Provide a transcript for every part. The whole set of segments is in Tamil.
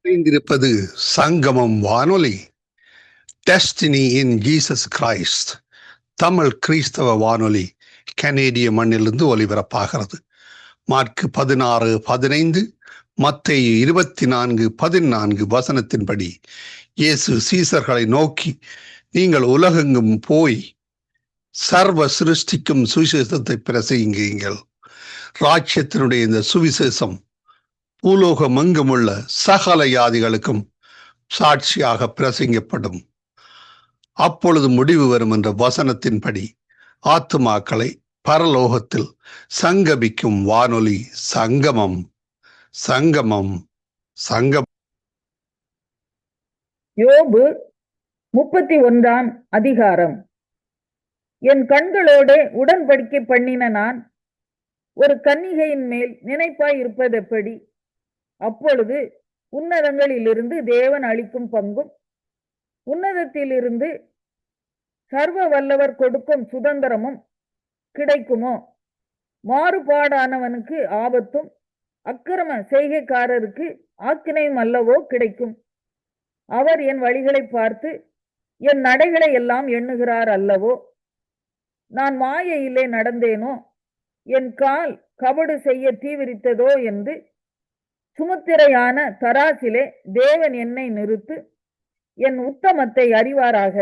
இணைந்திருப்பது சங்கமம் வானொலி. Destiny in Jesus Christ Tamil கிறிஸ்தவ வானொலி கனேடிய மண்ணிலிருந்து ஒலிபரப்பாகிறது. மார்க் 16:15, மத்தேயு 24:14 வசனத்தின்படி இயேசு சீசர்களை நோக்கி, நீங்கள் உலகெங்கும் போய் சர்வ சிருஷ்டிக்கும் சுவிசேஷத்தை பிரசங்கியுங்கள். ராஜ்யத்தினுடைய இந்த சுவிசேஷம் பூலோகமெங்குமுள்ள சகல ஜாதிகளுக்கும் சாட்சியாக பிரசங்கப்படும். அப்பொழுது முடிவு வரும் என்ற வசனத்தின்படி ஆத்துமாக்களை பரலோகத்தில் சங்கமிக்கும் வானொலி சங்கமம். சங்கமம் சங்கம். யோபு 31 அதிகாரம். என் கண்களோடு உடன்படிக்கை பண்ணின நான் ஒரு கன்னிகையின் மேல் நினைப்பாய் இருப்பதெப்படி? அப்பொழுது உன்னதங்களிலிருந்து தேவன் அளிக்கும் பங்கும் உன்னதத்திலிருந்து சர்வ வல்லவர் கொடுக்கும் சுதந்திரமும் கிடைக்குமோ? மாறுபாடானவனுக்கு ஆபத்தும் அக்கிரம செய்கைக்காரருக்கு ஆக்கினையும் அல்லவோ கிடைக்கும். அவர் என் வழிகளை பார்த்து என் நடைகளை எல்லாம் எண்ணுகிறார் அல்லவோ? நான் மாயையிலே நடந்தேனோ? என் கால் கபடு செய்ய தீவிரித்ததோ என்று சுமுத்திரையான தராசிலே தேவன் என்னை நிறுத்து என் உத்தமத்தை அறிவாராக.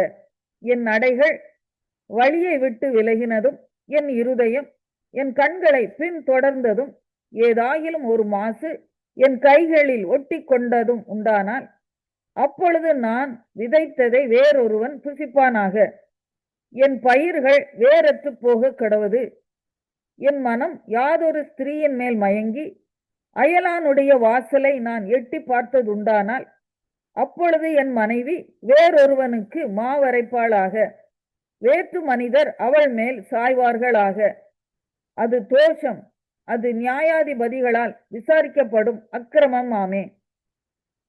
என் நடைகள் வழியை விட்டு விலகினதும் என் இருதயம் என் கண்களை பின் தொடர்ந்ததும் ஏதாயிலும் ஒரு மாசு என் கைகளில் ஒட்டி கொண்டதும் உண்டானால், அப்பொழுது நான் விதைத்ததை வேறொருவன் புசிப்பானாக. என் பயிர்கள் வேறற்று போக கடவது. என் மனம் யாதொரு ஸ்திரீயின் மேல் மயங்கி அயலானுடைய வாசலை நான் எட்டி பார்த்ததுண்டானால், அப்பொழுது என் மனைவி வேறொருவனுக்கு மாவரைப்பாளாக. வேற்று மனிதர் அவள் மேல் சாய்வார்களாக. அது தோஷம், அது நியாயாதிபதிகளால் விசாரிக்கப்படும் அக்கிரமம் ஆமே.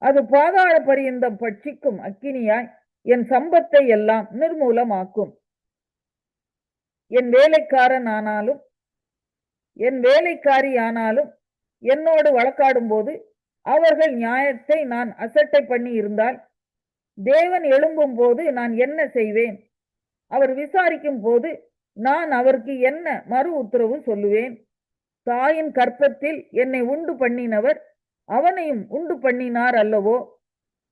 அது பாதாள பரியந்தம் பட்சிக்கும் அக்கினியாய் என் சம்பத்தை எல்லாம் நிர்மூலமாக்கும். என் வேலைக்காரனானாலும் என் வேலைக்காரியானாலும் என்னோடு வழக்காடும் போது அவர்கள் நியாயத்தை நான் அசட்டை பண்ணி இருந்தால், தேவன் எழும்பும் போது நான் என்ன செய்வேன்? அவர் விசாரிக்கும் போது நான் அவருக்கு என்ன மறு உத்தரவு சொல்லுவேன்? தாயின் கற்பத்தில் என்னை உண்டு பண்ணினவர் அவனையும் உண்டு பண்ணினார் அல்லவோ?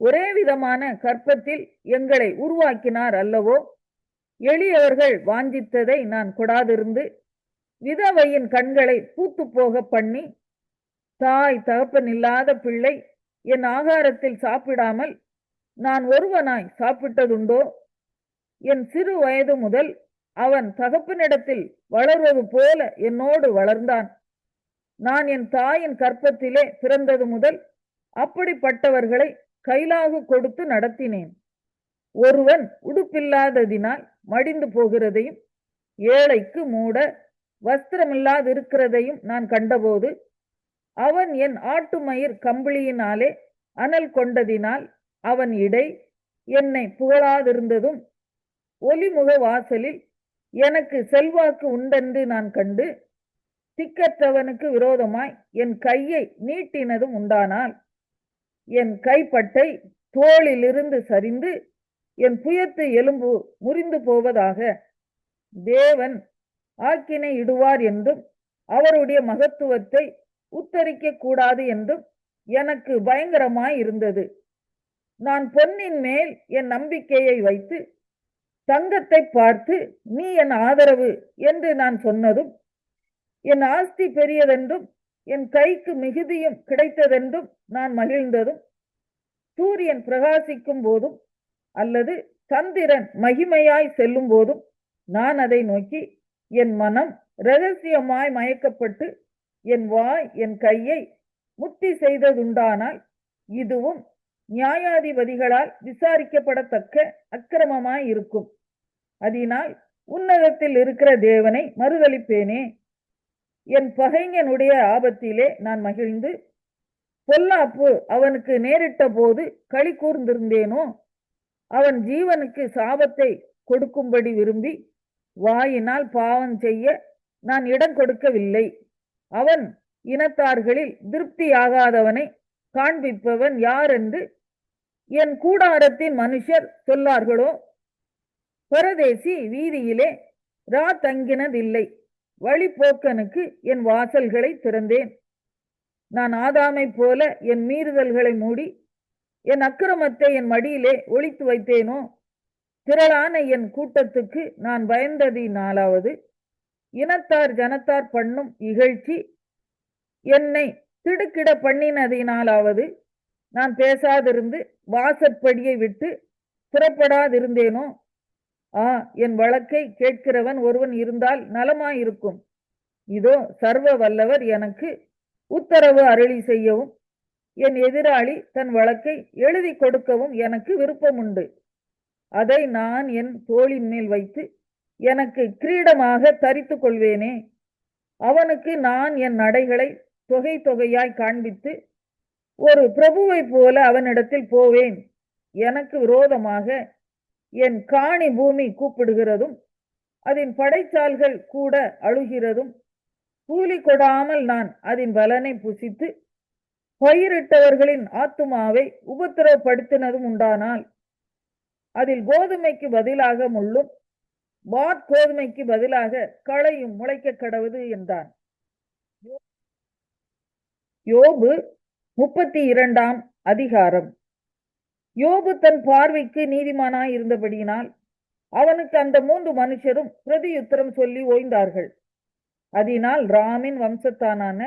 ஒரே விதமான கற்பத்தில் எங்களை உருவாக்கினார் அல்லவோ? எளியவர்கள் வாஞ்சித்ததை நான் கொடாதிருந்து விதவையின் கண்களை பூத்து போக பண்ணி, தாய் தகப்பன் இல்லாத பிள்ளை என் ஆகாரத்தில் சாப்பிடாமல் நான் ஒருவனாய் சாப்பிட்டதுண்டோ? என் சிறு வயது முதல் அவன் தகப்பனிடத்தில் வளர்வது போல என்னோடு வளர்ந்தான். நான் என் தாயின் கற்பத்திலே பிறந்தது முதல் அப்படிப்பட்டவர்களை கைலாகு கொடுத்து நடத்தினேன். ஒருவன் உடுப்பில்லாததினால் மடிந்து போகிறதையும் ஏழைக்கு மூட வஸ்திரமில்லாதிருக்கிறதையும் நான் கண்டபோது, அவன் என் ஆட்டுமயிர் கம்பிளியினாலே அனல் கொண்டதினால் அவன் இடை என்னை புகழாதிருந்ததும், ஒலிமுக வாசலில் எனக்கு செல்வாக்கு உண்டென்று நான் கண்டு திக்கற்றவனுக்கு விரோதமாய் என் கையை நீட்டினதும் உண்டானால், என் கைப்பட்டை தோளிலிருந்து சரிந்து என் புயத்து எலும்பு முறிந்து போவதாக. தேவன் ஆக்கினை இடுவார் என்றும் அவருடைய மகத்துவத்தை உத்தரிக்க கூடாது என்றும் எனக்கு பயங்கரமாய் இருந்தது. நான் பொன்னின் மேல் என் நம்பிக்கையை வைத்து தங்கத்தை பார்த்து நீ என் ஆதரவு என்று நான் சொன்னதும், என் ஆஸ்தி பெரியதென்றும் என் கைக்கு மிகுதியும் கிடைத்ததென்றும் நான் மகிழ்ந்ததும், சூரியன் பிரகாசிக்கும் போதும் அல்லது சந்திரன் மகிமையாய் செல்லும் போதும் நான் அதை நோக்கி என் மனம் இரகசியமாய் மயக்கப்பட்டு என் வாய் என் கையை முத்தி செய்ததுண்டானால், இதுவும் நியாயாதிபதிகளால் விசாரிக்கப்படத்தக்க அக்கிரமமாய் இருக்கும். அதனால் உன்னதத்தில் இருக்கிற தேவனை மறுதலிப்பேனே. என் பகைஞனுடைய ஆபத்திலே நான் மகிழ்ந்து பொல்லாப்பு அவனுக்கு நேரிட்ட போது களி கூர்ந்திருந்தேனோ? அவன் ஜீவனுக்கு சாபத்தை கொடுக்கும்படி விரும்பி வாயினால் பாவம் செய்ய நான் இடம் கொடுக்கவில்லை. அவன் இனத்தார்களில் திருப்தியாகாதவனை காண்பிப்பவன் யார் என்று என் கூடாரத்தின் மனுஷர் சொல்லார்களோ? பரதேசி வீதியிலே ரா தங்கினதில்லை. வழிபோக்கனுக்கு என் வாசல்களை திறந்தேன். நான் ஆதாமை போல என் மீறுதல்களை மூடி என் அக்கிரமத்தை என் மடியிலே ஒளித்து வைத்தேனோ? திரளான என் கூட்டத்துக்கு நான் பயந்ததினாலாவது, இனத்தார் ஜனத்தார் பண்ணும் இகழ்ச்சி என்னை திடுக்கிட பண்ணினதினாலாவது நான் பேசாதிருந்து வாசற்படியை விட்டு புறப்படாதிருந்தேனோ? என் வழக்கை கேட்கிறவன் ஒருவன் இருந்தால் நலமாயிருக்கும். இதோ சர்வ வல்லவர் எனக்கு உத்தரவு அருளி செய்யவும் என் எதிராளி தன் வழக்கை எழுதி கொடுக்கவும் எனக்கு விருப்பம் உண்டு. அதை நான் என் தோளின் மேல் வைத்து எனக்கு கிரீடமாக தரித்து கொள்வேனே. அவனுக்கு நான் என் நடைகளை தொகை தொகையாய் காண்பித்து ஒரு பிரபுவை போல அவனிடத்தில் போவேன். எனக்கு விரோதமாக என் காணி பூமி கூப்பிடுகிறதும் அதன் படைச்சால்கள் கூட அழுகிறதும், கூலி கொடாமல் நான் அதன் பலனை புசித்து பயிரிட்டவர்களின் ஆத்துமாவை உபத்திரவப்படுத்தினதும் உண்டானால், அதில் கோதுமைக்கு பதிலாக முள்ளும் கோதுமைக்கு பதிலாக களையும் முளைக்க கடவுது என்றான். யோபு 32ஆம் அதிகாரம். யோபு தன் பார்வைக்கு நீதிமானாய் இருந்தபடியினால் அவனுக்கு அந்த 3 மனுஷரும் பிரதியுத்தரம் சொல்லி ஓய்ந்தார்கள். அதனால் ராமின் வம்சத்தானான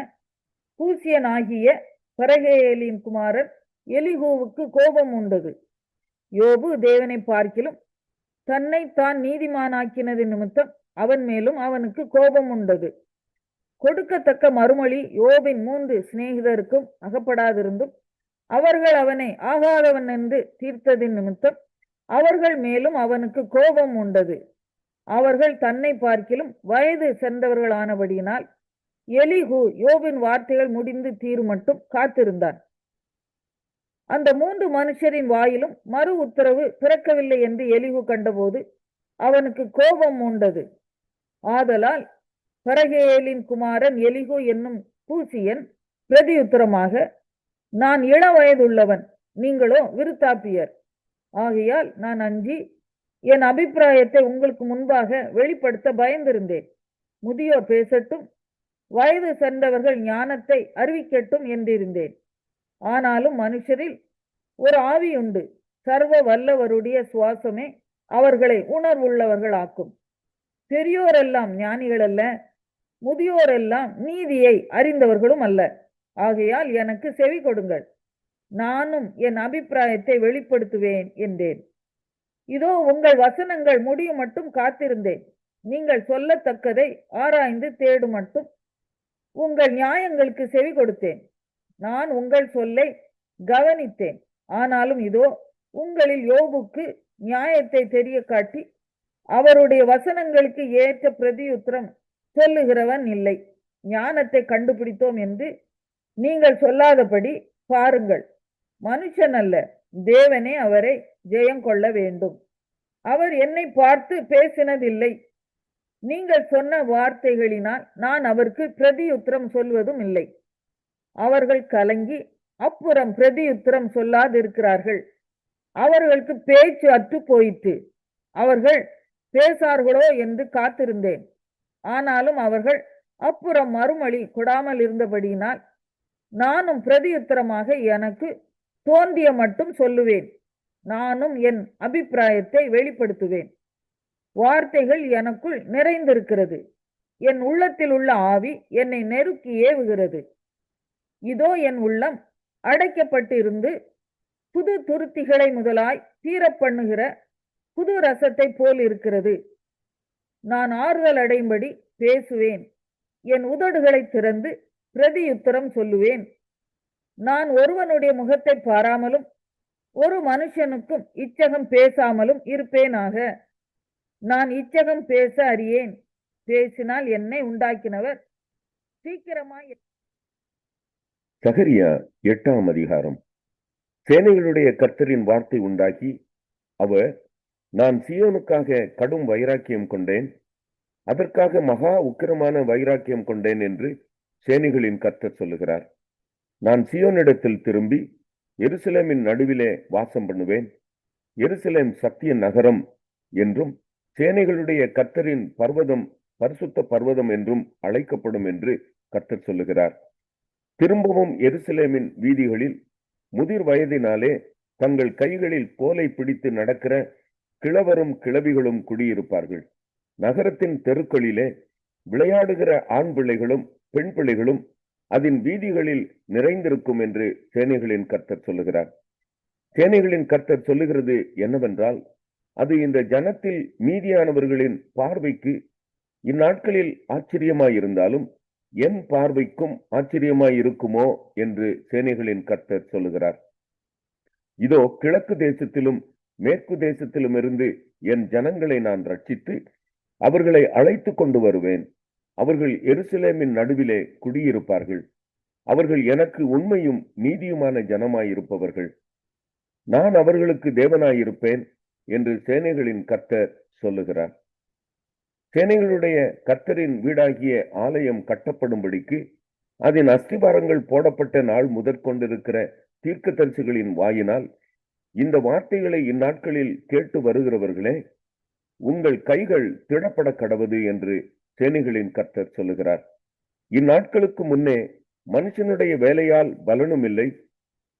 கூசியனாகிய பரகேலின் குமாரன் எலிகூவுக்கு கோபம் உண்டது. யோபு தேவனை பார்க்கிலும் தன்னை தான் நீதிமானாக்கினது நிமித்தம் அவன் மேலும் அவனுக்கு கோபம் உண்டது. கொடுக்கத்தக்க மறுமொழி யோபின் 3 சிநேகிதருக்கும் அகப்படாதிருந்தும் அவர்கள் அவனை ஆகாதவன் என்று தீர்த்ததின் நிமித்தம் அவர்கள் மேலும் அவனுக்கு கோபம் உண்டது. அவர்கள் தன்னை பார்க்கிலும் வயது சென்றவர்களானபடியினால் எலிஹூ யோபின் வார்த்தைகள் முடிந்து தீரும் மட்டும் காத்திருந்தான். அந்த 3 மனுஷரின் வாயிலும் மறு உத்தரவு பிறக்கவில்லை என்று எலிஹூ கண்டபோது அவனுக்கு கோபம் உண்டது. ஆதலால் பரகேலின் குமாரன் எலிஹூ என்னும் கூசியன் பிரதியுத்தரமாக, நான் இள வயதுள்ளவன், நீங்களோ விருத்தாப்பியர். ஆகையால் நான் அஞ்சி என் அபிப்பிராயத்தை உங்களுக்கு முன்பாக வெளிப்படுத்த பயந்திருந்தேன். முதியோர் பேசட்டும், வயது சென்றவர்கள் ஞானத்தை அறிவிக்கட்டும் என்றிருந்தேன். ஆனாலும் மனுஷரில் ஒரு ஆவி உண்டு, சர்வ வல்லவருடைய சுவாசமே அவர்களை உணர்வுள்ளவர்கள் ஆக்கும். பெரியோரெல்லாம் ஞானிகள் அல்ல, முதியோரெல்லாம் நீதியை அறிந்தவர்களும் அல்ல. ஆகையால் எனக்கு செவி கொடுங்கள், நானும் என் அபிப்பிராயத்தை வெளிப்படுத்துவேன் என்றேன். இதோ உங்கள் வசனங்கள் முடியும் மட்டும் காத்திருந்தேன். நீங்கள் சொல்லத்தக்கதை ஆராய்ந்து தேடும் மட்டும் உங்கள் நியாயங்களுக்கு செவி கொடுத்தேன். நான் உங்கள் சொல்லை கவனித்தேன். ஆனாலும் இதோ உங்களில் யோபுக்கு நியாயத்தை தெரிய காட்டி அவருடைய வசனங்களுக்கு ஏற்ற பிரதியுத்தரம் சொல்லுகிறவன் இல்லை. ஞானத்தை கண்டுபிடித்தோம் என்று நீங்கள் சொல்லாதபடி பாருங்கள். மனுஷன் அல்ல, தேவனே அவரை ஜெயம் கொள்ள வேண்டும். அவர் என்னை பார்த்து பேசினதில்லை. நீங்கள் சொன்ன வார்த்தைகளினால் நான் அவருக்கு பிரதியுத்தரம் சொல்வதும் இல்லை. அவர்கள் கலங்கி அப்புறம் பிரதியுத்தரம் சொல்லாதிருக்கிறார்கள். அவர்களுக்கு பேச்சு அற்று போயிற்று. அவர்கள் பேசார்களோ என்று காத்திருந்தேன். ஆனாலும் அவர்கள் அப்புறம் மறுமொழி கொடாமல் இருந்தபடியினால் நானும் பிரதியுத்தரமாக எனக்கு தோன்றிய மட்டும் சொல்லுவேன். நானும் என் அபிப்பிராயத்தை வெளிப்படுத்துவேன். வார்த்தைகள் எனக்குள் நிறைந்திருக்கிறது. என் உள்ளத்தில் உள்ள ஆவி என்னை நெருக்கி ஏவுகிறது. இதோ என் உள்ளம் அடைக்கப்பட்டிருந்து புது துருத்திகளை முதலாய் தீரப்பண்ணுகிற புது ரசத்தை போல் இருக்கிறது. நான் ஆறுதல் அடையும்படி பேசுவேன். என் உதடுகளை திறந்து பிரதியுத்தரம் சொல்லுவேன். நான் ஒருவனுடைய முகத்தை பாராமலும் ஒரு மனுஷனுக்கும் இச்சகம் பேசாமலும் இருப்பேனாக. நான் இச்சகம் பேச அறியேன். பேசினால் என்னை உண்டாக்கினவர் சீக்கிரமாய். சகரியா 8ஆம் அதிகாரம். சேனைகளுடைய கர்த்தரின் வார்த்தை உண்டாகி அவர், நான் சீயோனுக்காக கடும் வைராக்கியம் கொண்டேன், அதற்காக மகா உக்கிரமான வைராக்கியம் கொண்டேன் என்று சேனைகளின் கர்த்தர் சொல்லுகிறார். நான் சீயோனிடத்தில் திரும்பி எருசலேமின் நடுவிலே வாசம் பண்ணுவேன். எருசலேம் சத்திய நகரம் என்றும் சேனைகளுடைய கர்த்தரின் பர்வதம் பரிசுத்த பர்வதம் என்றும் அழைக்கப்படும் என்று கர்த்தர் சொல்லுகிறார். திரும்பவும் எருசலேமின் வீதிகளில் முதிர் வயதினாலே தங்கள் கைகளில் கோலை பிடித்து நடக்கிற கிழவரும் கிழவிகளும் குடியிருப்பார்கள். நகரத்தின் தெருக்களிலே விளையாடுகிற ஆண் பிள்ளைகளும் பெண் பிள்ளைகளும் அதன் வீதிகளில் நிறைந்திருக்கும் என்று சேனைகளின் கர்த்தர் சொல்லுகிறார். சேனைகளின் கர்த்தர் சொல்லுகிறது என்னவென்றால், அது இந்த ஜனத்தில் மீதியானவர்களின் பார்வைக்கு இந்நாட்களில் ஆச்சரியமாயிருந்தாலும் என் பார்வைக்கும் ஆச்சரியமாயிருக்குமோ என்று சேனைகளின் கர்த்தர் சொல்லுகிறார். இதோ கிழக்கு தேசத்திலும் மேற்கு தேசத்திலும் இருந்து என் ஜனங்களை நான் ரட்சித்து அவர்களை அழைத்து கொண்டு வருவேன். அவர்கள் எருசலேமின் நடுவிலே குடியிருப்பார்கள். அவர்கள் எனக்கு உண்மையும் நீதியுமான ஜனமாயிருப்பவர்கள். நான் அவர்களுக்கு தேவனாயிருப்பேன் என்று சேனைகளின் கர்த்தர் சொல்லுகிறார். சேனைகளுடைய கர்த்தரின் வீடாகிய ஆலயம் கட்டப்படும்படிக்கு அதன் அஸ்திபாரங்கள் போடப்பட்ட நாள் முதற்கொண்டிருக்கிற தீர்க்கதரிசிகளின் வாயினால் இந்த வார்த்தைகளை இந்நாட்களில் கேட்டு வருகிறவர்களே, உங்கள் கைகள் திடப்பட கடவது என்று சேனைகளின் கர்த்தர் சொல்லுகிறார். இந்நாட்களுக்கு முன்னே மனுஷனுடைய வேலையால் பலனும் இல்லை,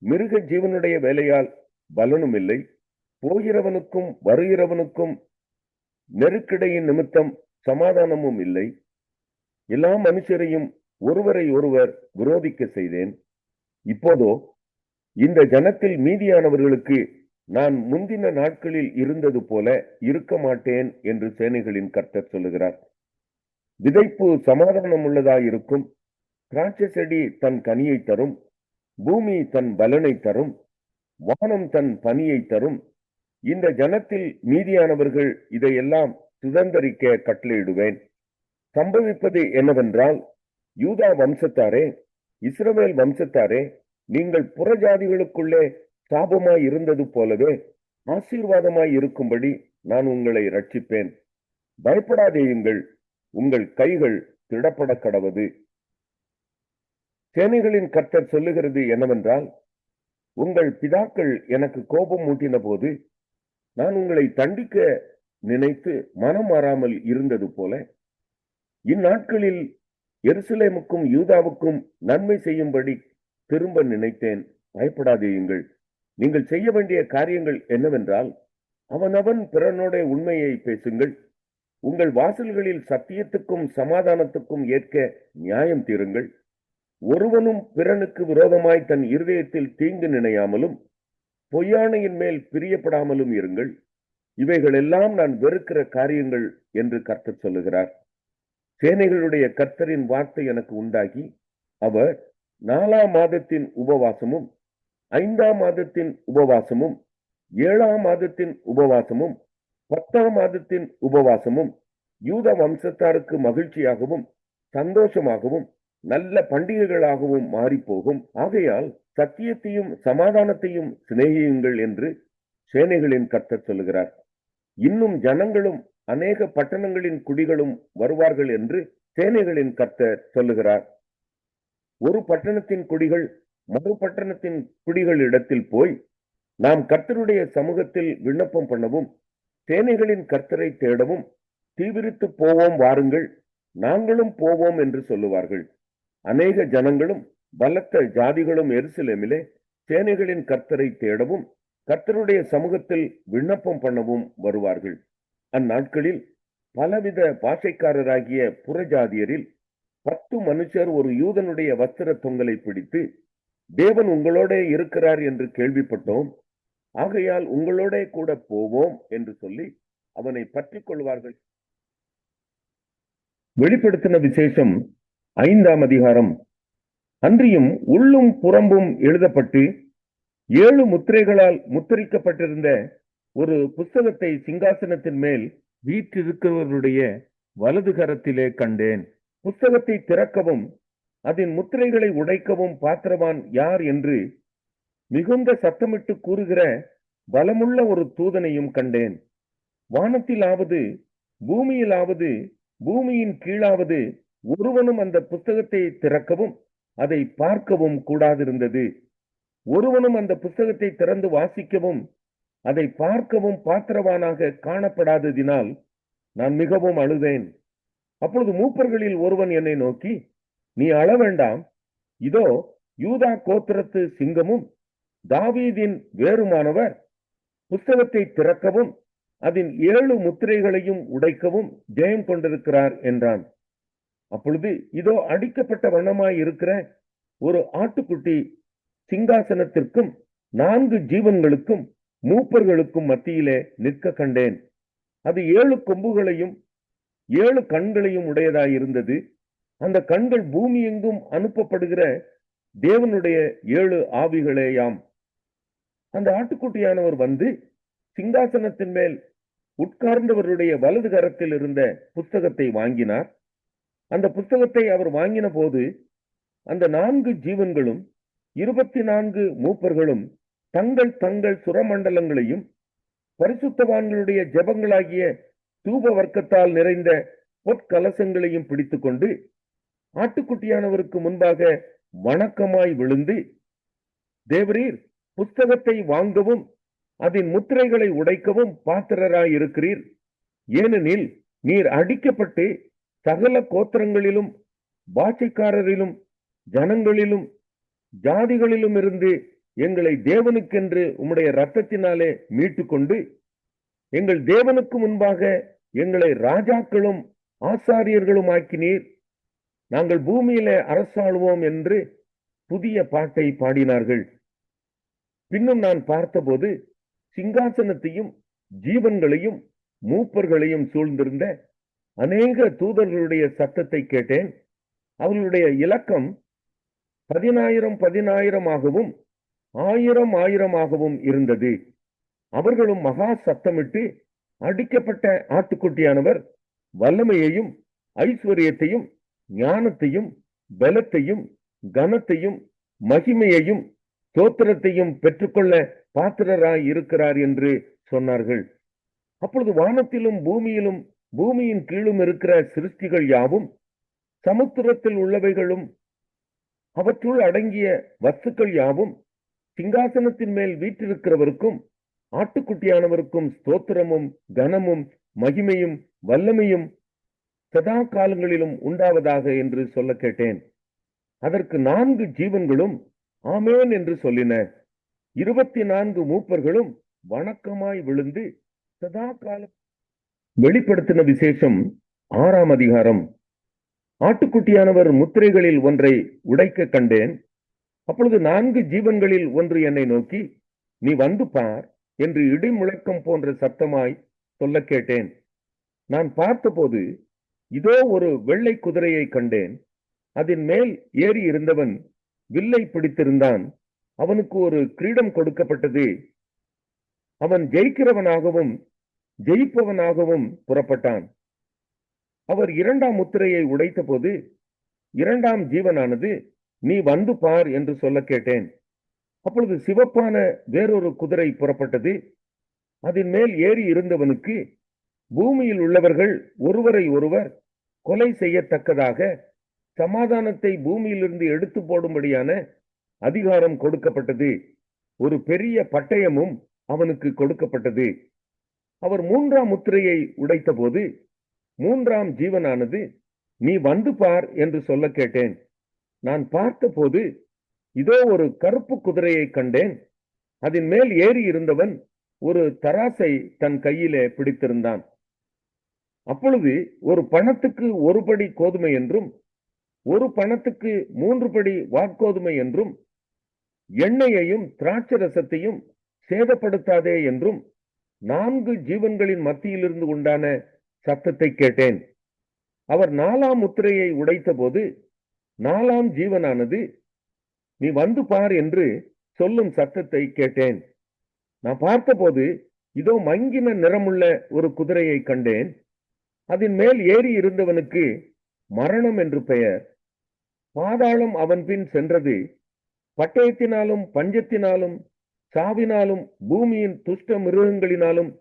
மிருக ஜீவனுடைய வேலையால் பலனும் இல்லை, போகிறவனுக்கும் வருகிறவனுக்கும் நெருக்கிடையின் நிமித்தம் சமாதானமும் இல்லை. எல்லா மனுஷரையும் ஒருவரை ஒருவர் விரோதிக்க செய்தேன். இப்போதோ இந்த ஜனத்தில் மீதியானவர்களுக்கு நான் முந்தின நாட்களில் இருந்தது போல இருக்க மாட்டேன் என்று சேனைகளின் கர்த்தர் சொல்லுகிறார். விதைப்பு சமாதானம் உள்ளதாயிருக்கும், திராட்சை செடி தன் கனியை தரும், பூமி தன் பலனை தரும், வானம் தன் பனியை தரும். இந்த ஜனத்தில் மீதியானவர்கள் இதையெல்லாம் சுதந்தரிக்க கட்டளையிடுவேன். சம்பவிப்பது என்னவென்றால், யூதா வம்சத்தாரே, இஸ்ரவேல் வம்சத்தாரே, நீங்கள் புறஜாதிகளுக்குள்ளே சாபமாய் இருந்தது போலவே ஆசீர்வாதமாய் இருக்கும்படி நான் உங்களை ரட்சிப்பேன். பயப்படாதேயுங்கள், உங்கள் கைகள் திடப்பட கடவது. சேனைகளின் கர்த்தர் சொல்லுகிறது என்னவென்றால், உங்கள் பிதாக்கள் எனக்கு கோபம் மூட்டின போது நான் உங்களை தண்டிக்க நினைத்து மனம் மாறாமல் இருந்தது போல இந்நாட்களில் எருசலேமுக்கும் யூதாவுக்கும் நன்மை செய்யும்படி திரும்ப நினைத்தேன். பயப்படாதேயுங்கள். நீங்கள் செய்ய வேண்டிய காரியங்கள் என்னவென்றால், அவனவன் பிறனோட உண்மையை பேசுங்கள். உங்கள் வாசல்களில் சத்தியத்துக்கும் சமாதானத்துக்கும் ஏற்க நியாயம் தீருங்கள். ஒருவனும் பிறனுக்கு விரோதமாய் தன் இருதயத்தில் தீங்கு நினையாமலும் பொய்யானையின் மேல் பிரியப்படாமலும் இருங்கள். இவைகளெல்லாம் நான் வெறுக்கிற காரியங்கள் என்று கர்த்தர் சொல்லுகிறார். சேனைகளுடைய கர்த்தரின் வார்த்தை எனக்கு உண்டாகி, அவர் 4ஆம் மாதத்தின் உபவாசமும் 5ஆம் மாதத்தின் உபவாசமும் 7ஆம் மாதத்தின் உபவாசமும் 10ஆம் மாதத்தின் உபவாசமும் யூத வம்சத்தாருக்கு மகிழ்ச்சியாகவும் சந்தோஷமாகவும் நல்ல பண்டிகைகளாகவும் மாறிப்போகும். ஆகையால் சத்தியத்தையும் சமாதானத்தையும் சிநேகியுங்கள் என்று சேனைகளின் கர்த்தர் சொல்லுகிறார். இன்னும் ஜனங்களும் அநேக பட்டணங்களின் குடிகளும் வருவார்கள் என்று சேனைகளின் கர்த்தர் சொல்லுகிறார். ஒரு பட்டணத்தின் குடிகள் மறு பட்டணத்தின் குடிகள் இடத்தில் போய் நாம் கர்த்தருடைய சமூகத்தில் விண்ணப்பம் பண்ணவும் சேனைகளின் கர்த்தரை தேடவும் தீவிரித்து போவோம், வாருங்கள், நாங்களும் போவோம் என்று சொல்லுவார்கள். அநேக ஜனங்களும் பலத்த ஜாதிகளும் எருசலேமிலே சேனைகளின் கர்த்தரை தேடவும் கர்த்தருடைய சமூகத்தில் விண்ணப்பம் பண்ணவும் வருவார்கள். அந்நாட்களில் பலவித பாஷைக்காரராகிய புறஜாதியரில் 10 மனுஷர் ஒரு யூதனுடைய வஸ்திர தொங்கலை பிடித்து, தேவன் உங்களோட இருக்கிறார் என்று கேள்விப்பட்டோம், ஆகையால் உங்களோட கூட போவோம் என்று சொல்லி அவனை பற்றி கொள்வார்கள். வெளிப்படுத்தின விசேஷம் 5ஆம் அதிகாரம். அன்றியும் உள்ளும் புறம்பும் எழுதப்பட்டு 7 முத்திரைகளால் முத்திரிக்கப்பட்டிருந்த ஒரு புஸ்தகத்தை சிங்காசனத்தின் மேல் வீற்றிருக்கிறவருடைய வலது கரத்திலே கண்டேன். புஸ்தகத்தை திறக்கவும் அதன் முத்திரைகளை உடைக்கவும் பாத்திரவான் யார் என்று மிகுந்த சத்தமிட்டு கூறுகிற பலமுள்ள ஒரு தூதனையும் கண்டேன். வானத்திலாவது பூமியிலாவது பூமியின் கீழாவது ஒருவனும் அந்த புஸ்தகத்தை திறக்கவும் அதை பார்க்கவும் கூடாதிருந்தது. ஒருவனும் அந்த புஸ்தகத்தை திறந்து வாசிக்கவும் அதை பார்க்கவும் பாத்திரவானாக காணப்படாததினால் நான் மிகவும் அழுதேன். அப்பொழுது மூப்பர்களில் ஒருவன் என்னை நோக்கி, நீ அழ வேண்டாம், இதோ யூதா கோத்திரத்து சிங்கமும் தாவீதின் வேறுமானவர் புஸ்தகத்தை திறக்கவும் அதன் 7 முத்திரைகளையும் உடைக்கவும் ஜெயம் கொண்டிருக்கிறார் என்றான். அப்பொழுது இதோ அடிக்கப்பட்ட வண்ணமாய் இருக்கிற ஒரு ஆட்டுக்குட்டி சிங்காசனத்திற்கும் 4 ஜீவன்களுக்கும் மூப்பர்களுக்கும் மத்தியிலே நிற்க கண்டேன். அது 7 கொம்புகளையும் 7 கண்களையும் உடையதாயிருந்தது. அந்த கண்கள் பூமி எங்கும் அனுப்பப்படுகிற தேவனுடைய 7 ஆவிகளேயாம். அந்த ஆட்டுக்குட்டியானவர் வந்து சிங்காசனத்தின் மேல் உட்கார்ந்தவருடைய வலது கரத்தில் இருந்த புஸ்தகத்தை வாங்கினார். அந்த புஸ்தகத்தை அவர் வாங்கின போது அந்த 4 ஜீவன்களும் 24 மூப்பர்களும் தங்கள் தங்கள் சுரமண்டலங்களையும் பரிசுத்தவான்களுடைய ஜெபங்களாகிய தூப வர்க்கத்தால் நிறைந்த பொற்கலசங்களையும் பிடித்துக்கொண்டு ஆட்டுக்குட்டியானவருக்கு முன்பாக வணக்கமாய் விழுந்து, தேவரீர் புஸ்தகத்தை வாங்கவும் அதன் முத்திரைகளை உடைக்கவும் பாத்திரராய் இருக்கிறீர். ஏனெனில் நீர் அடிக்கப்பட்டு சகல கோத்திரங்களிலும் பாஷைக்காரரிலும் ஜனங்களிலும் ஜாதிகளிலும் இருந்து எங்களை தேவனுக்கென்று உம்முடைய இரத்தத்தினாலே மீட்டுக்கொண்டு எங்கள் தேவனுக்கு முன்பாக எங்களை ராஜாக்களும் ஆசாரியர்களும் ஆக்கினீர். நாங்கள் பூமியிலே அரசாளுவோம் என்று புதிய பாட்டை பாடினார்கள். பின்னும் நான் பார்த்தபோது சிங்காசனத்தையும் ஜீவன்களையும் மூப்பர்களையும் சூழ்ந்திருந்த அநேக தூதர்களுடைய சத்தத்தை கேட்டேன். அவர்களுடைய இலக்கம் 10,000 10,000 இருந்தது. அவர்களும் மகா சத்தமிட்டு, அடிக்கப்பட்ட ஆட்டுக்குட்டியானவர் வல்லமையையும் ஐஸ்வர்யத்தையும் ஞானத்தையும் பலத்தையும் கனத்தையும் மகிமையையும் ஸ்தோத்திரத்தையும் பெற்றுக்கொள்ள பாத்திரராய் இருக்கிறார் என்று சொன்னார்கள். அப்பொழுது வானத்திலும் பூமியிலும் பூமியின் கீழும் இருக்கிற சிருஷ்டிகள் யாவும், சமுத்திரத்தில் உள்ளவைகளும் அவற்றுள் அடங்கிய வஸ்துக்கள் யாவும் சிங்காசனத்தின் மேல் வீற்றிருக்கிறவருக்கும் ஆட்டுக்குட்டியானவருக்கும் ஸ்தோத்திரமும் கனமும் மகிமையும் வல்லமையும் சதா காலங்களிலும் உண்டாவதாக என்று சொல்ல கேட்டேன். அதற்கு 4 ஜீவன்களும் ஆமேன் என்று சொல்லின. 24 மூப்பர்களும் வணக்கமாய் விழுந்து சதா காலம். வெளிப்படுத்தின விசேஷம் 6ஆம் அதிகாரம். ஆட்டுக்குட்டியானவர் முத்திரைகளில் ஒன்றை உடைக்க கண்டேன். அப்பொழுது 4 ஜீவன்களில் ஒன்று என்னை நோக்கி, நீ வந்து பார் என்று இடி முழக்கம் போன்ற சத்தமாய் சொல்ல கேட்டேன். நான் பார்த்தபோது இதோ ஒரு வெள்ளை குதிரையை கண்டேன். அதன் மேல் ஏறி இருந்தவன் வில்லை பிடித்திருந்தான். அவனுக்கு ஒரு கிரீடம் கொடுக்கப்பட்டது. அவன் ஜெயிக்கிறவனாகவும் ஜெயிப்பவனாகவும் புறப்பட்டான். அவர் 2ஆம் முத்திரையை உடைத்த போது 2ஆம் ஜீவனானது, நீ வந்து பார் என்று சொல்ல கேட்டேன். அப்பொழுது சிவப்பான வேறொரு குதிரை புறப்பட்டது. அதன் மேல் ஏறி இருந்தவனுக்கு பூமியில் உள்ளவர்கள் ஒருவரை ஒருவர் கொலை செய்யத்தக்கதாக சமாதானத்தை பூமியிலிருந்து எடுத்து போடும்படியான அதிகாரம் கொடுக்கப்பட்டது. ஒரு பெரிய பட்டயமும் அவனுக்கு கொடுக்கப்பட்டது. அவர் 3ஆம் முத்திரையை உடைத்த போது 3ஆம் ஜீவனானது, நீ வந்து பார் என்று சொல்ல கேட்டேன். நான் பார்த்தபோது இதோ ஒரு கருப்பு குதிரையை கண்டேன். அதன் மேல் ஏறி இருந்தவன் ஒரு தராசை தன் கையிலே பிடித்திருந்தான். அப்பொழுது ஒரு பணத்துக்கு 1 படி கோதுமை என்றும் ஒரு பணத்துக்கு 3 படி வாற்கோதுமை என்றும் எண்ணெயையும் திராட்சரசத்தையும் சேதப்படுத்தாதே என்றும் 4 ஜீவன்களின் மத்தியிலிருந்து உண்டான சத்தத்தை கேட்டேன். அவர் 4ஆம் முத்திரையை உடைத்த போது 4ஆம் ஜீவனானது, நீ வந்து பார் என்று சொல்லும் சத்தத்தை கேட்டேன். நான் பார்த்தபோது இதோ மங்கின நிறமுள்ள ஒரு குதிரையை கண்டேன். அதன் மேல் ஏறி இருந்தவனுக்கு மரணம் என்று பெயர். பாதாளம் அவன் பின் சென்றது. பட்டயத்தினாலும் பஞ்சத்தினாலும் சாவினாலும் பூமியின் துஷ்ட மிருகங்களினாலும்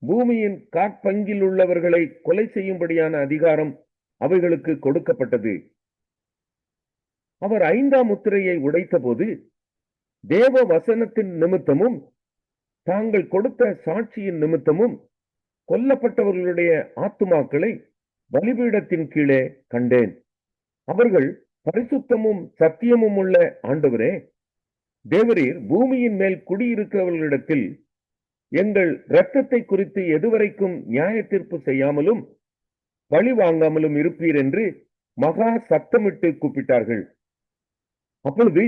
பூமியின் காற்பங்கில் உள்ளவர்களை கொலை செய்யும்படியான அதிகாரம் அவைகளுக்கு கொடுக்கப்பட்டது. அவர் 5ஆம் முத்திரையை உடைத்தபோது தேவ வசனத்தின் நிமித்தமும் தாங்கள் கொடுத்த சாட்சியின் நிமித்தமும் கொல்லப்பட்டவர்களுடைய ஆத்துமாக்களை பலிபீடத்தின் கீழே கண்டேன். அவர்கள் பரிசுத்தமும் சத்தியமும் உள்ள ஆண்டவரே, தேவரீர் பூமியின் மேல் குடியிருக்கிறவர்களிடத்தில் எங்கள் இரத்தத்தை குறித்து எதுவரைக்கும் நியாய தீர்ப்பு செய்யாமலும் பழி வாங்காமலும் இருப்பீர் என்று மகா சத்தமிட்டு கூப்பிட்டார்கள். அப்பொழுது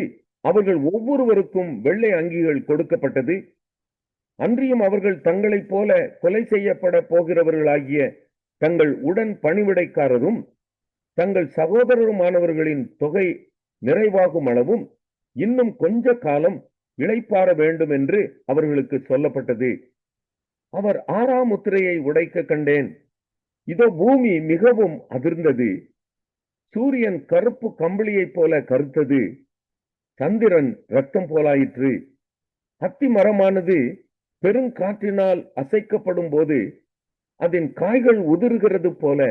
அவர்கள் ஒவ்வொருவருக்கும் வெள்ளை அங்கிகள் கொடுக்கப்பட்டது. அன்றியும் அவர்கள் தங்களைப் போல கொலை செய்யப்பட போகிறவர்களாகிய தங்கள் உடன் பணிவிடைக்காரரும் தங்கள் சகோதரருமானவர்களின் தொகை நிறைவாகும் அளவும் இன்னும் கொஞ்ச காலம் இளைப்பாற வேண்டும் என்று அவர்களுக்கு சொல்லப்பட்டது. அவர் 6ஆம் முத்திரையை உடைக்க கண்டேன். இதோ பூமி மிகவும் அதிர்ந்தது. சூரியன் கருப்பு கம்பளியைப் போல கருத்தது. சந்திரன் இரத்தம் போலாயிற்று. அத்தி மரமானது பெருங்காற்றினால் அசைக்கப்படும் போது அதன் காய்கள் உதிர்கிறது போல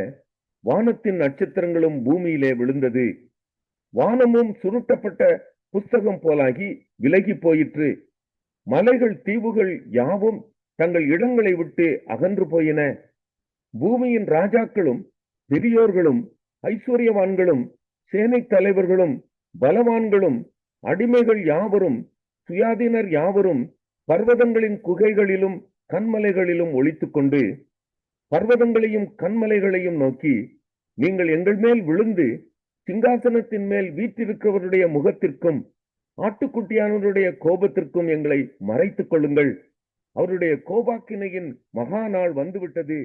வானத்தின் நட்சத்திரங்களும் பூமியிலே விழுந்தது. வானமும் சுருட்டப்பட்ட புஸ்தகம் போலாகி விலகி போயிற்று. மலைகள் தீவுகள் யாவும் தங்கள் இடங்களை விட்டு அகன்று போயின. பூமியின் ராஜாக்களும் பெரியோர்களும் ஐஸ்வர்யவான்களும் சேனை தலைவர்களும் பலவான்களும் அடிமைகள் யாவரும் சுயாதீனர் யாவரும் பர்வதங்களின் குகைகளிலும் கண்மலைகளிலும் ஒளித்துக் கொண்டு பர்வதங்களையும் கண்மலைகளையும் நோக்கி, நீங்கள் எங்கள் மேல் விழுந்து சிங்காசனத்தின் மேல் வீற்றிருக்கிறவருடைய முகத்திற்கும் ஆட்டுக்குட்டியானவருடைய கோபத்திற்கும் எங்களை மறைத்துக் கொள்ளுங்கள். அவருடைய கோபாக்கினையின் மகா நாள் வந்துவிட்டது